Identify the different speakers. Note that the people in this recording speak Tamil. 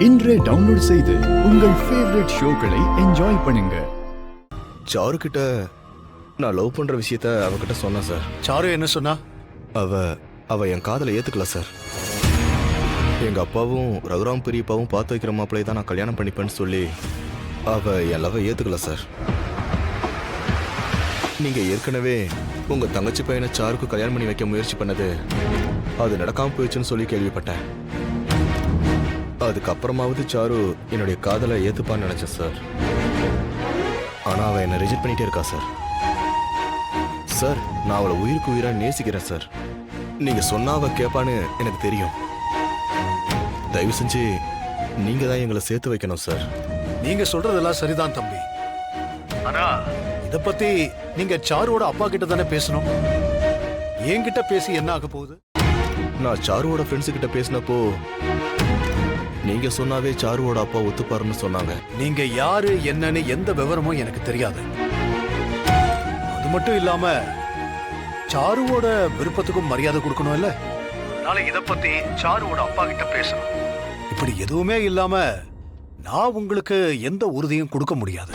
Speaker 1: இன்றே டவுன்லோட் செய்து உங்கள் ஃபேவரட் ஷோக்களை என்ஜாய் பண்ணுங்க.
Speaker 2: சாரு கிட்ட நான் லவ் பண்ற விஷயத்த அவகிட்ட சொன்னேன் சார்.
Speaker 3: சாரு என்ன சொன்னா?
Speaker 2: அவ என் காதலை ஏத்துக்கல சார். எங்க அப்பாவும் ரகுராம் பெரியப்பாவும் பார்த்து வைக்கிற மாப்பிள்ளையை தான் நான் கல்யாணம் பண்ணிப்பேன்னு சொல்லி அவ என் லவ் ஏத்துக்கல சார். நீங்க ஏற்கனவே உங்க தங்கச்சி பையனை சாருக்கு கல்யாணம் பண்ணி வைக்க முயற்சி பண்ணது அது நடக்காம போயிடுச்சுன்னு சொல்லி கேள்விப்பட்டேன். அதுக்கப்புறமாவது சாரு என்னுடைய காதலை ஏத்துப்பான்னு நினைச்சேன் சார். ஆனா அவ என்னை ரிஜெக்ட் பண்ணிட்டே இருக்கா சார். சார், நான் அவளை உயிருக்கு உயிரா நேசிக்கிறேன் சார். நீங்க சொன்னா அவ கேட்பான்னு எனக்கு தெரியும். தயவு செஞ்சு நீங்க தான் எங்களை சேர்த்து வைக்கணும் சார்.
Speaker 3: நீங்க சொல்றதெல்லாம் சரிதான் தம்பி. ஆனா இத பத்தி நீங்க சாருவோட அப்பா கிட்ட தானே பேசணும். என்கிட்ட பேசி என்ன ஆக போகுது?
Speaker 2: நான் சாருவோட ஃப்ரெண்ட்ஸ் கிட்ட பேசினப்போ நீங்க சொன்னாவே சாருவோட அப்பா ஒத்துப்பாருன்னு சொன்னாங்க.
Speaker 3: நீங்க யாரு என்னன்னு எந்த விவரமும் எனக்கு தெரியாது. அது மட்டும் இல்லாம சாருவோட விருப்பத்துக்கும் மரியாதை கொடுக்கணும் இல்ல. அதனால இத பத்தி சாருவோட அப்பா கிட்ட பேசணும். இப்படி எதுவுமே இல்லாம நான் உங்களுக்கு எந்த உறுதியும் கொடுக்க முடியாது.